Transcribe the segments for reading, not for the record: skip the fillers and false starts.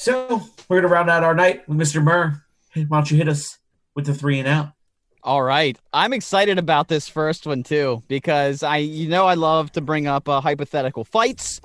So we're gonna round out our night with Mr. Murr. Hey, why don't you hit us with the three and out? All right. I'm excited about this first one too because I love to bring up hypothetical fights.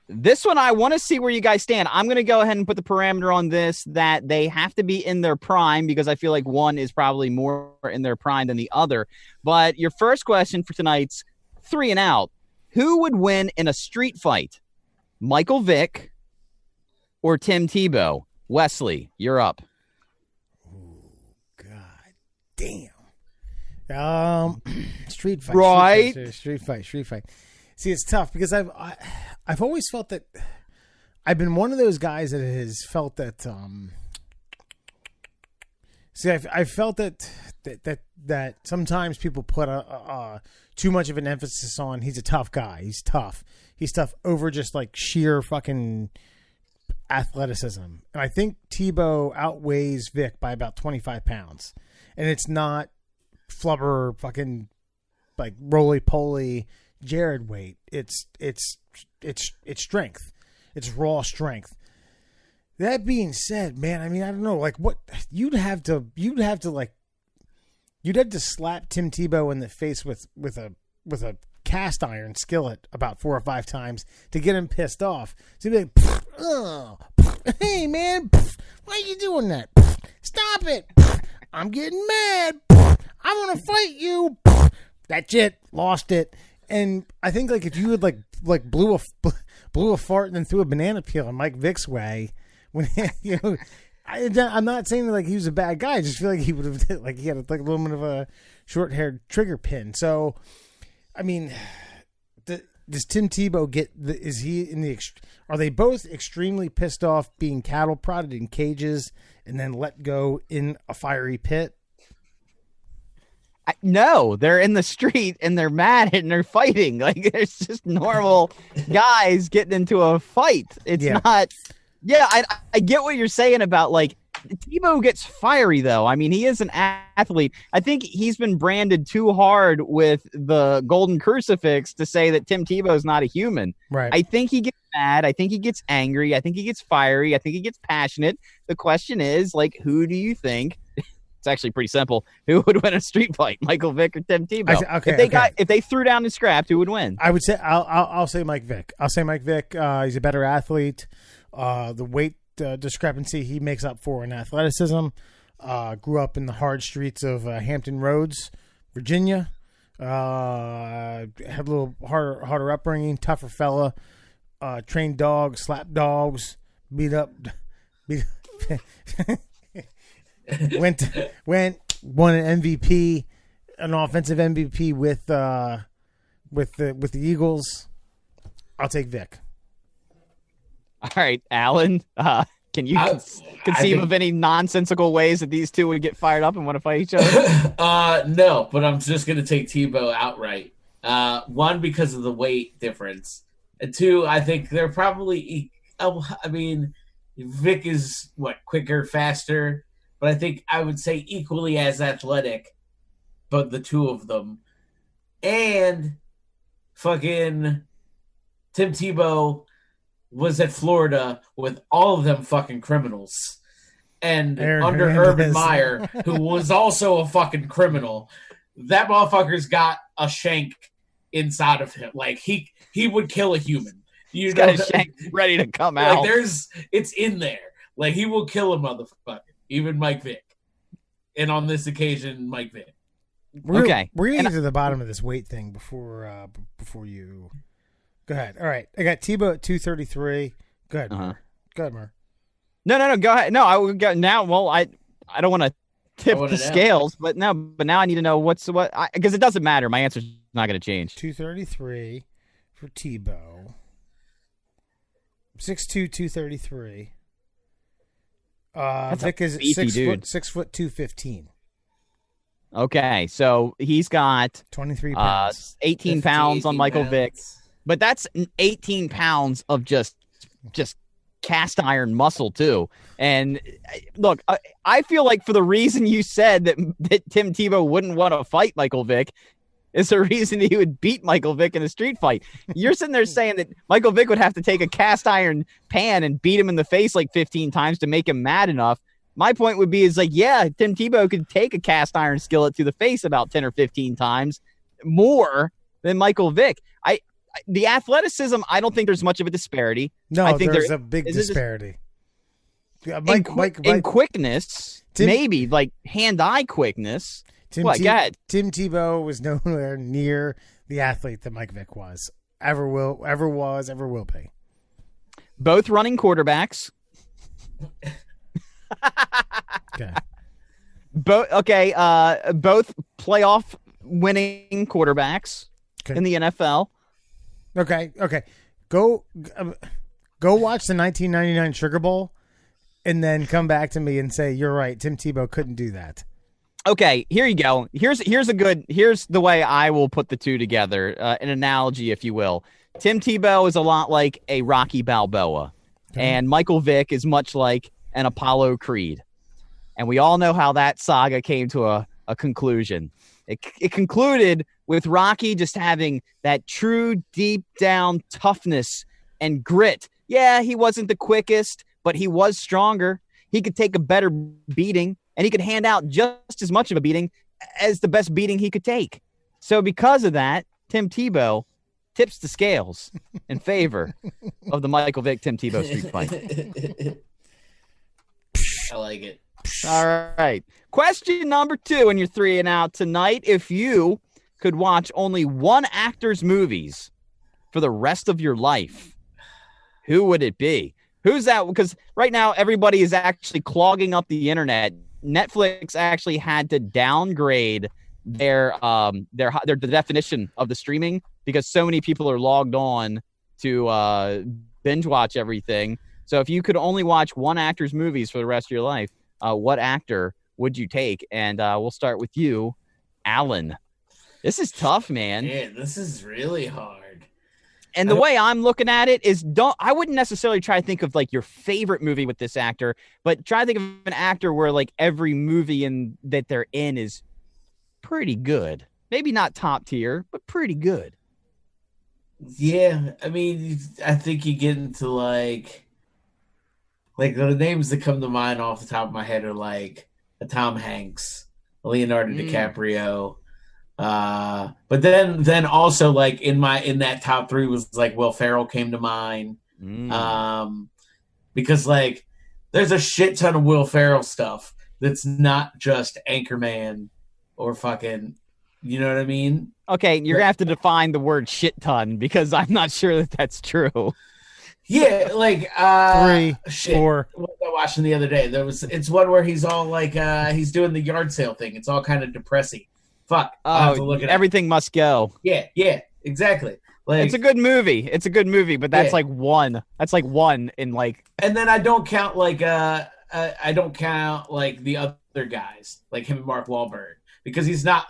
This one I want to see where you guys stand. I'm going to go ahead and put the parameter on this that they have to be in their prime because I feel like one is probably more in their prime than the other. But your first question for tonight's three and out. Who would win in a street fight? Michael Vick or Tim Tebow? Wesley, you're up. God damn. Street fight. Right. Street fight. See, it's tough because I've always felt that I've been one of those guys that has felt that. See, I felt that sometimes people put a too much of an emphasis on he's a tough guy. He's tough. He's tough over just like sheer fucking athleticism. And I think Tebow outweighs Vic by about 25 pounds. And it's not flubber fucking like roly poly Jared weight. It's strength. It's raw strength. That being said, man, I mean, I don't know, like what you'd have to slap Tim Tebow in the face with a cast iron skillet about 4 or 5 times to get him pissed off. So he'd be like, oh, hey man, why are you doing that? Stop it! I'm getting mad. I'm gonna fight you. That's it. Lost it. And I think like if you had like blew a fart and then threw a banana peel in Mike Vick's way, when I'm not saying that like he was a bad guy. I just feel like he would have like he had like a little bit of a short-haired trigger pin. So, I mean, does Tim Tebow get? Is he in the? Are they both extremely pissed off being cattle prodded in cages and then let go in a fiery pit? No, they're in the street and they're mad and they're fighting. Like there's just normal guys getting into a fight. It's not. Yeah, I get what you're saying about like Tebow gets fiery though. I mean, he is an athlete. I think he's been branded too hard with the golden crucifix to say that Tim Tebow is not a human. Right. I think he gets mad. I think he gets angry. I think he gets fiery. I think he gets passionate. The question is like, who do you think? It's actually pretty simple. Who would win a street fight, Michael Vick or Tim Tebow? If they threw down and scrapped, who would win? I would say I'll say Mike Vick. I'll say Mike Vick. He's a better athlete. The weight discrepancy he makes up for in athleticism. Grew up in the hard streets of Hampton Roads, Virginia. Had a little harder upbringing. Tougher fella. Trained dogs, slapped dogs, beat up. Won an MVP, an offensive MVP with the Eagles. I'll take Vic. All right, Alan. Can you conceive of any nonsensical ways that these two would get fired up and want to fight each other? No, but I'm just gonna take Tebow outright. One, because of the weight difference, and two, I think they're probably. I mean, Vic is quicker, faster. But I think I would say equally as athletic, but the two of them. And fucking Tim Tebow was at Florida with all of them fucking criminals. And under Urban Meyer, who was also a fucking criminal, that motherfucker's got a shank inside of him. Like he would kill a human. He's got a shank ready to come out. It's in there. Like he will kill a motherfucker. Even Mike Vick. And on this occasion, Mike Vick. We're going to get to the bottom of this weight thing before you... Go ahead. All right. I got Tebow at 233. Go ahead, Mur. Go ahead, Mur. No. Go ahead. No, I would go now. Well, I don't want to tip the scales, but now I need to know because it doesn't matter. My answer's not going to change. 233 for Tebow. 6'2", 233. Vic is beefy, 6 foot 215. Okay, so he's got 23 pounds, 18 pounds on Michael Vick, but that's 18 pounds of just cast iron muscle too. And look, I feel like for the reason you said that Tim Tebow wouldn't want to fight Michael Vick, is the reason he would beat Michael Vick in a street fight. You're sitting there saying that Michael Vick would have to take a cast iron pan and beat him in the face like 15 times to make him mad enough. My point would be is like, yeah, Tim Tebow could take a cast iron skillet to the face about 10 or 15 times more than Michael Vick. The athleticism, I don't think there's much of a disparity. No, I think there's a big disparity. In quickness, maybe like hand-eye quickness. Tim Tebow was nowhere near the athlete that Mike Vick was. Ever will be. Both running quarterbacks. Okay. Both playoff winning quarterbacks in the NFL. Okay. Go watch the 1999 Sugar Bowl and then come back to me and say you're right. Tim Tebow couldn't do that. Okay, here you go. Here's the way I will put the two together, an analogy, if you will. Tim Tebow is a lot like a Rocky Balboa, and Michael Vick is much like an Apollo Creed. And we all know how that saga came to a conclusion. It concluded with Rocky just having that true deep down toughness and grit. Yeah, he wasn't the quickest, but he was stronger. He could take a better beating, and he could hand out just as much of a beating as the best beating he could take. So because of that, Tim Tebow tips the scales in favor of the Michael Vick Tim Tebow street fight. I like it. All right. Question number 2 in your 3 and out tonight. If you could watch only one actor's movies for the rest of your life, who would it be? Who's that? Because right now everybody is actually clogging up the internet. Netflix actually had to downgrade their the definition of the streaming because so many people are logged on to binge watch everything. So if you could only watch one actor's movies for the rest of your life, what actor would you take? And we'll start with you, Alan. This is tough, man. Yeah, this is really hard. And the way I'm looking at it is I wouldn't necessarily try to think of like your favorite movie with this actor, but try to think of an actor where like every movie that they're in is pretty good. Maybe not top tier, but pretty good. Yeah, I mean, I think you get into like the names that come to mind off the top of my head are like a Tom Hanks, Leonardo DiCaprio. But then also like in that top 3 was like Will Ferrell came to mind. Because like there's a shit ton of Will Ferrell stuff that's not just Anchorman or fucking, you know what I mean? Okay, you're gonna have to define the word shit ton because I'm not sure that that's true. Yeah, like 3, 4. What was I watching the other day? It's one where he's all like he's doing the yard sale thing. It's all kind of depressing. Fuck. I'll have to look at Everything Must Go. Yeah, exactly. Like it's a good movie, but that's like one. That's like one in like. And then I don't count like the other guys like him and Mark Wahlberg because he's not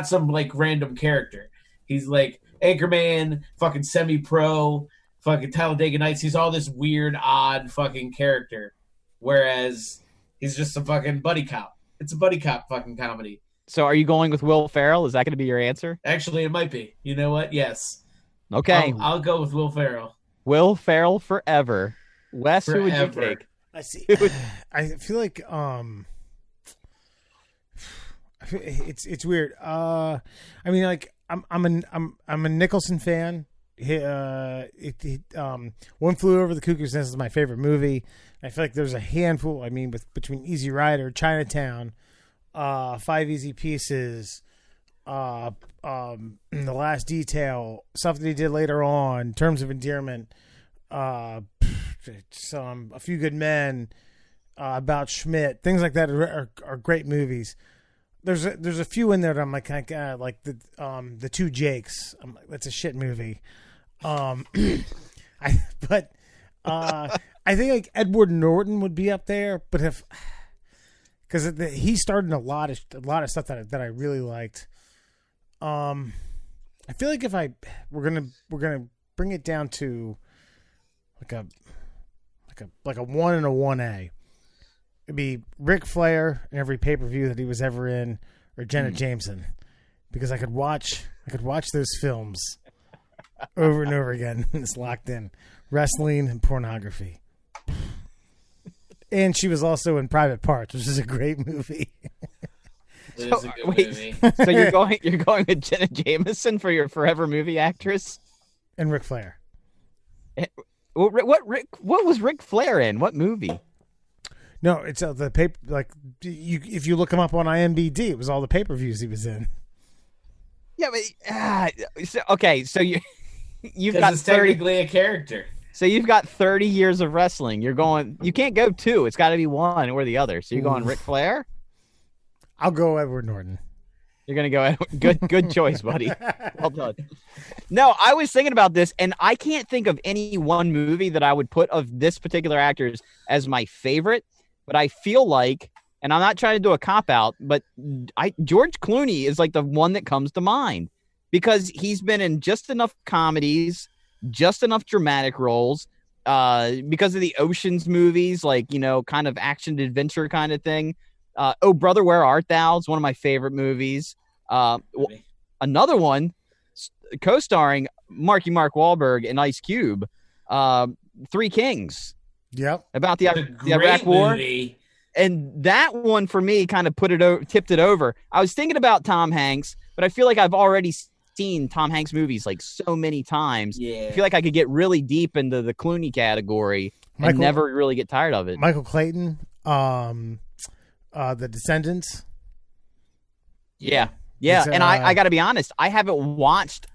some like random character. He's like Anchorman, fucking semi-pro, fucking Talladega Nights. He's all this weird, odd fucking character, whereas he's just a fucking buddy cop. It's a buddy cop fucking comedy. So are you going with Will Ferrell? Is that going to be your answer? Actually, it might be. You know what? Yes. Okay. I'll go with Will Ferrell. Will Ferrell forever. Wes, forever. Who would you take? I see. I feel like it's weird. I mean, like I'm a Nicholson fan. One Flew Over the Cuckoo's Nest is my favorite movie. I feel like there's a handful. I mean, between Easy Rider, Chinatown, 5 Easy Pieces, The Last Detail, stuff that he did later on, Terms of Endearment, A Few Good Men, About Schmidt, things like that are great movies. There's a few in there that I'm like the Two Jakes. I'm like, that's a shit movie. I think like Edward Norton would be up there, but because he started a lot of stuff that I really liked. I feel like if we're gonna bring it down to like a 1 and a 1A, it'd be Ric Flair in every pay-per-view that he was ever in, or Jenna Jameson. because I could watch those films over and over again. It's locked in. Wrestling and pornography. And she was also in Private Parts, which is a great movie. It is a good movie. So you're going with Jenna Jameson for your forever movie actress? And Ric Flair. What was Ric Flair in? What movie? No, it's the paper. Like if you look him up on IMDb, it was all the pay-per-views he was in. Yeah, but okay, so you've got it's 30. technically a character. So you've got 30 years of wrestling. You can't go two. It's got to be one or the other. So you're going Ric Flair? I'll go Edward Norton. You're going to go good choice, buddy. Well done. No, I was thinking about this, and I can't think of any one movie that I would put of this particular actor's as my favorite, but I feel like, and I'm not trying to do a cop-out, but George Clooney is like the one that comes to mind because he's been in just enough comedies, just enough dramatic roles, because of the Oceans movies, like, kind of action-adventure kind of thing. Oh, Brother, Where Art Thou? It's one of my favorite movies. Another one, co-starring Mark Wahlberg and Ice Cube, Three Kings. Yep. About the Iraq War. Movie. And that one, for me, kind of tipped it over. I was thinking about Tom Hanks, but I feel like I've already seen Tom Hanks movies like so many times. Yeah. I feel like I could get really deep into the Clooney category and never really get tired of it. Michael Clayton, The Descendants. Yeah. And I got to be honest, I haven't watched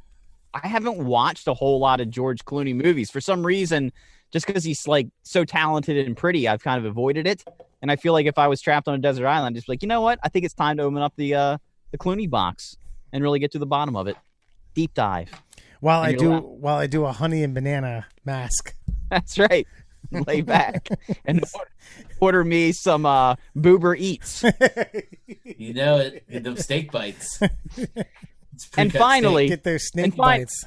a whole lot of George Clooney movies for some reason. Just because he's like so talented and pretty, I've kind of avoided it. And I feel like if I was trapped on a desert island, I'd just be like, you know what? I think it's time to open up the Clooney box and really get to the bottom of it. Deep dive. While I do a honey and banana mask. That's right. Lay back and order me some Boober Eats. You know it. Get them steak bites. And finally, get those snake bites.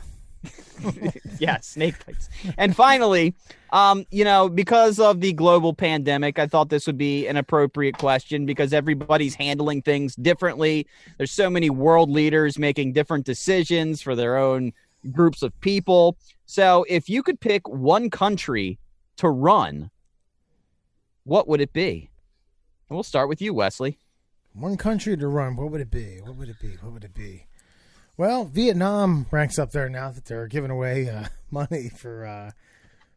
Yeah, snake bites. And finally, because of the global pandemic, I thought this would be an appropriate question because everybody's handling things differently. There's so many world leaders making different decisions for their own groups of people. So if you could pick one country to run, what would it be? And we'll start with you, Wesley. One country to run, what would it be? What would it be? Well, Vietnam ranks up there now that they're giving away money for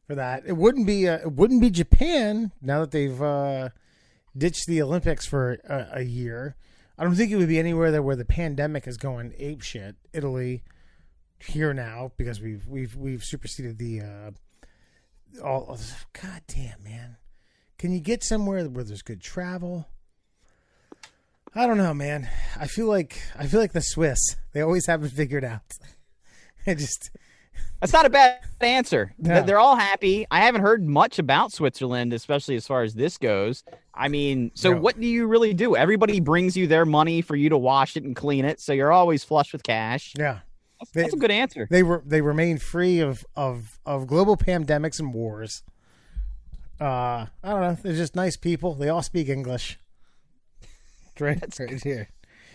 that. It wouldn't be Japan now that they've ditched the Olympics for a year. I don't think it would be anywhere where the pandemic is going ape shit. Italy here now because we've superseded the all. God damn, man! Can you get somewhere where there's good travel? I don't know, man. I feel like the Swiss. They always have it figured out. That's not a bad answer. No. They're all happy. I haven't heard much about Switzerland, especially as far as this goes. I mean, so what do you really do? Everybody brings you their money for you to wash it and clean it, so you're always flush with cash. Yeah. That's a good answer. They remain free of global pandemics and wars. I don't know. They're just nice people. They all speak English. Right here.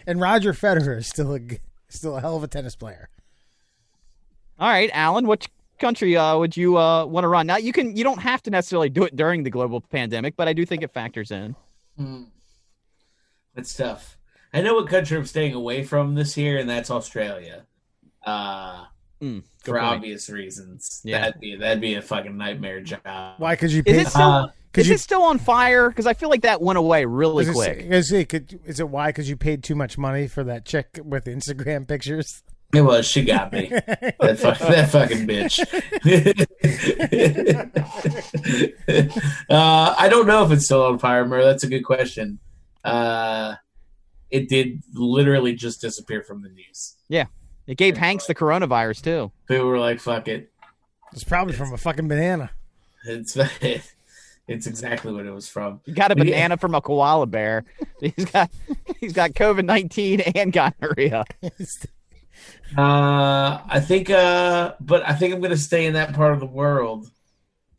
And Roger Federer is still a hell of a tennis player. All right, Alan, which country would you want to run? Now you don't have to necessarily do it during the global pandemic, but I do think it factors in. It's tough. I know what country I'm staying away from this year, and that's Australia. For obvious reasons. Yeah. That'd be a fucking nightmare job. Why? Because you paid. Is it still on fire? Because I feel like that went away really quick. Is it why? Because you paid too much money for that chick with Instagram pictures? It was. She got me. that fucking bitch. I don't know if it's still on fire, Mur. That's a good question. It did literally just disappear from the news. Yeah. It gave Hanks the coronavirus, too. People were like, fuck it. It's probably from a fucking banana. It's exactly what it was from. You got a banana from a koala bear. He's got COVID-19 and gonorrhea. I think I'm gonna stay in that part of the world.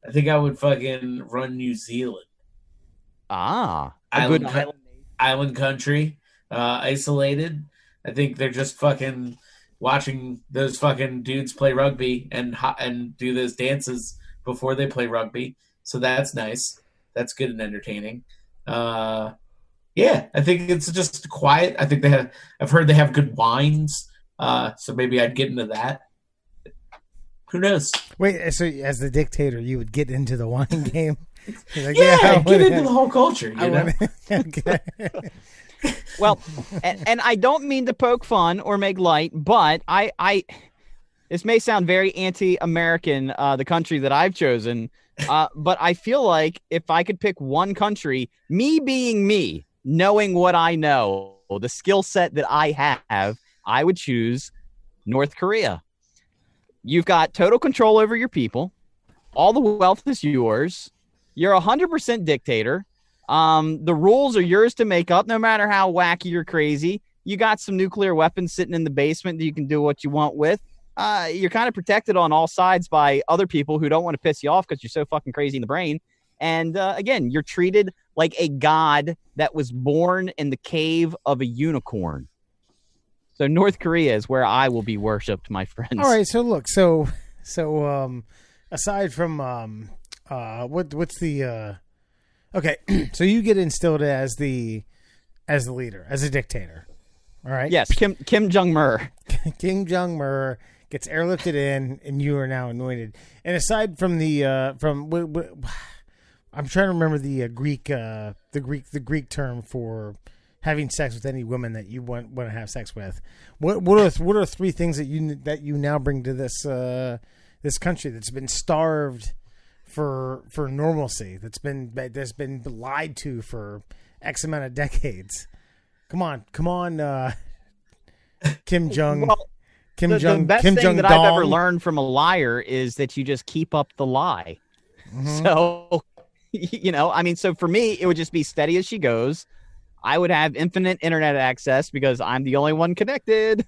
I think I would fucking run New Zealand. Ah, Island country, isolated. I think they're just fucking watching those fucking dudes play rugby and do those dances before they play rugby. So that's nice. That's good and entertaining. Yeah, I think it's just quiet. I think I've heard they have good wines. So maybe I'd get into that. Who knows? Wait, so as the dictator, you would get into the wine game? Like, yeah, get into the whole culture. You know? Okay. Well, and I don't mean to poke fun or make light, but I this may sound very anti-American, the country that I've chosen, but I feel like if I could pick one country, me being me, knowing what I know, the skill set that I have, I would choose North Korea. You've got total control over your people. All the wealth is yours. You're 100% dictator. The rules are yours to make up, no matter how wacky or crazy. You got some nuclear weapons sitting in the basement that you can do what you want with. You're kind of protected on all sides by other people who don't want to piss you off because you're so fucking crazy in the brain. And again, you're treated like a god that was born in the cave of a unicorn. So North Korea is where I will be worshipped, my friends. All right, so look, so aside from what's the okay, so you get instilled as the leader, as a dictator. All right. Yes, Kim Jong-mer. Kim Jong-mer gets airlifted in, and you are now anointed. And aside from the I'm trying to remember the Greek term for having sex with any woman that you want to have sex with. What are three things that you now bring to this country that's been starved for normalcy, that's been lied to for X amount of decades? Come on, Kim Jong. Well, the best thing that I've ever learned from a liar is that you just keep up the lie. Mm-hmm. So, so for me, it would just be steady as she goes. I would have infinite internet access because I'm the only one connected.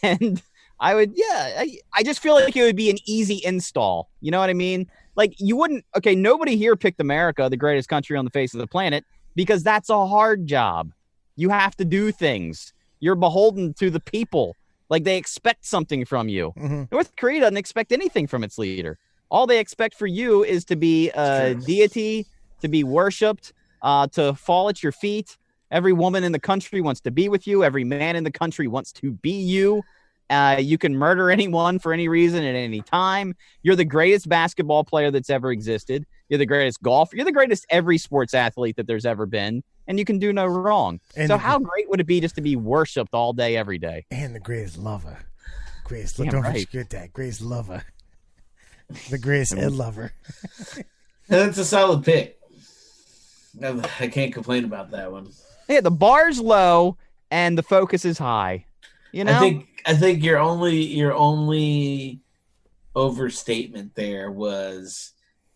And I would, I just feel like it would be an easy install. You know what I mean? Like nobody here picked America, the greatest country on the face of the planet, because that's a hard job. You have to do things. You're beholden to the people. Like they expect something from you. Mm-hmm. North Korea doesn't expect anything from its leader. All they expect for you is to be a deity, to be worshipped, to fall at your feet. Every woman in the country wants to be with you. Every man in the country wants to be you. You can murder anyone for any reason at any time. You're the greatest basketball player that's ever existed. You're the greatest golfer. You're the greatest every sports athlete that there's ever been. And you can do no wrong. And so how great would it be just to be worshipped all day, every day? And the greatest lover. Don't forget that. Greatest lover. The greatest Ed lover. That's a solid pick. I can't complain about that one. Yeah, the bar's low and the focus is high. You know, I think your only overstatement there was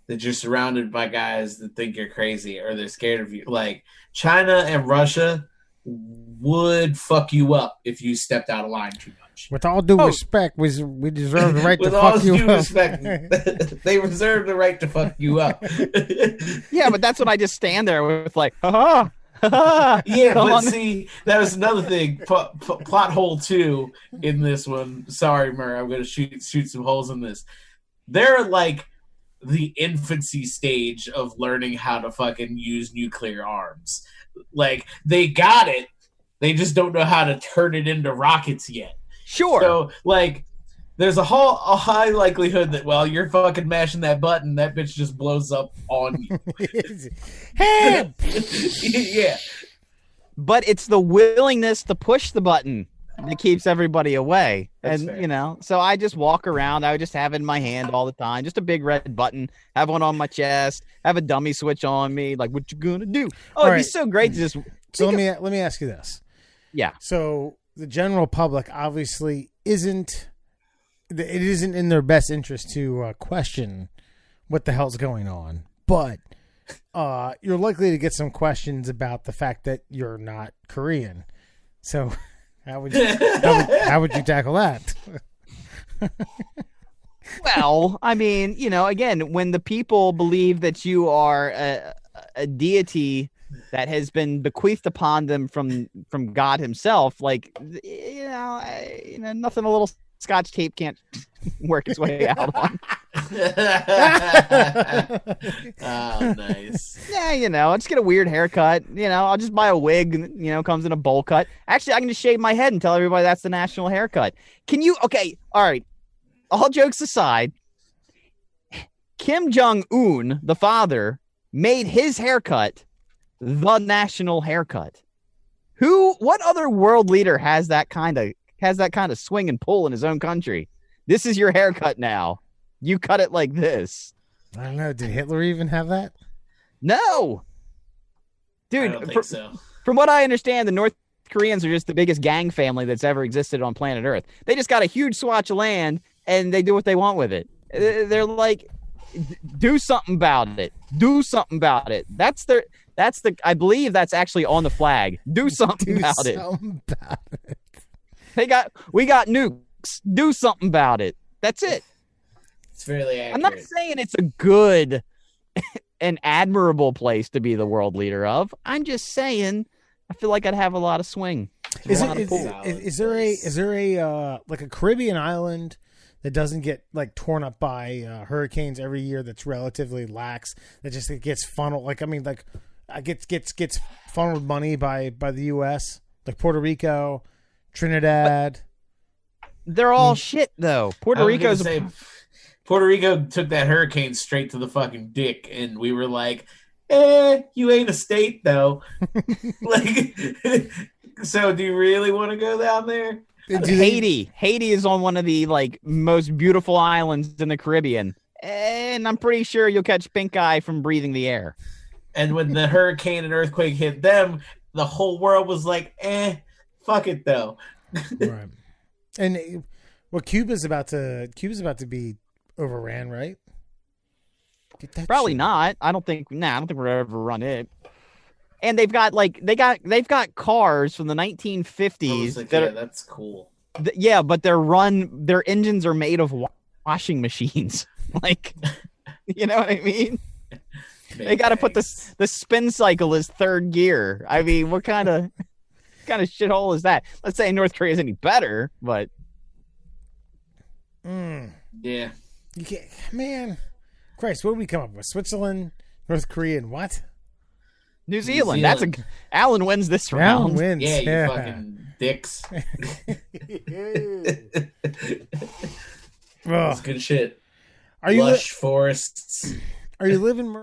that you're surrounded by guys that think you're crazy or they're scared of you. Like China and Russia would fuck you up if you stepped out of line too much. With all due respect, we deserve the right to fuck you up. With all due respect, they reserve the right to fuck you up. Yeah, but that's when I just stand there with like, yeah, but see, that was another thing. Plot hole 2 in this one. Sorry, Murr, I'm going to shoot some holes in this. They're like the infancy stage of learning how to fucking use nuclear arms. Like, they got it. They just don't know how to turn it into rockets yet. Sure. So, like, there's a high likelihood that while you're fucking mashing that button, that bitch just blows up on you. Hey! Yeah. But it's the willingness to push the button that keeps everybody away. That's and, fair. So I just walk around. I would just have it in my hand all the time. Just a big red button. Have one on my chest. Have a dummy switch on me. Like, what you gonna do? Oh, it'd be so great to just... So let me ask you this. Yeah. So the general public obviously isn't in their best interest to question what the hell's going on. But you're likely to get some questions about the fact that you're not Korean. So how would you tackle that? Well, I mean, again, when the people believe that you are a deity that has been bequeathed upon them from God Himself. Like, nothing a little Scotch tape can't work its way out on. Oh, nice. Yeah, I'll just get a weird haircut. I'll just buy a wig. Comes in a bowl cut. Actually, I can just shave my head and tell everybody that's the national haircut. Can you? Okay, all right. All jokes aside, Kim Jong-un, the father, made his haircut the national haircut. What other world leader has that kind of swing and pull in his own country? This is your haircut now. You cut it like this. I don't know. Did Hitler even have that? No. Dude, I don't think so. From what I understand, the North Koreans are just the biggest gang family that's ever existed on planet Earth. They just got a huge swatch of land and they do what they want with it. They're like, do something about it. Do something about it. I believe that's actually on the flag. Do something about it. We got nukes. Do something about it. That's it. It's fairly accurate. I'm not saying it's a good and admirable place to be the world leader of. I'm just saying I feel like I'd have a lot of swing. Is there a like a Caribbean island that doesn't get like torn up by hurricanes every year, that's relatively lax, that just gets funneled, gets funneled money by the US, like Puerto Rico, Trinidad? They're all shit though. Puerto Rico took that hurricane straight to the fucking dick, and we were like, you ain't a state though. So do you really want to go down there? Haiti is on one of the most beautiful islands in the Caribbean, and I'm pretty sure you'll catch pink eye from breathing the air. And when the hurricane and earthquake hit them, the whole world was like, fuck it though. Right. And Cuba's about to be overran, right? Probably not. I don't think we'll ever run it. And they've got cars from the 1950s. That's cool. But their engines are made of washing machines. You know what I mean? They got to put the spin cycle as third gear. I mean, what kind of shithole is that? Let's say North Korea is any better, but yeah, you can't, man. Christ, what did we come up with? Switzerland, North Korea, and what? New Zealand. Alan wins this round. Alan wins. Yeah, you fucking dicks. That's good shit. Lush forests. Are you living?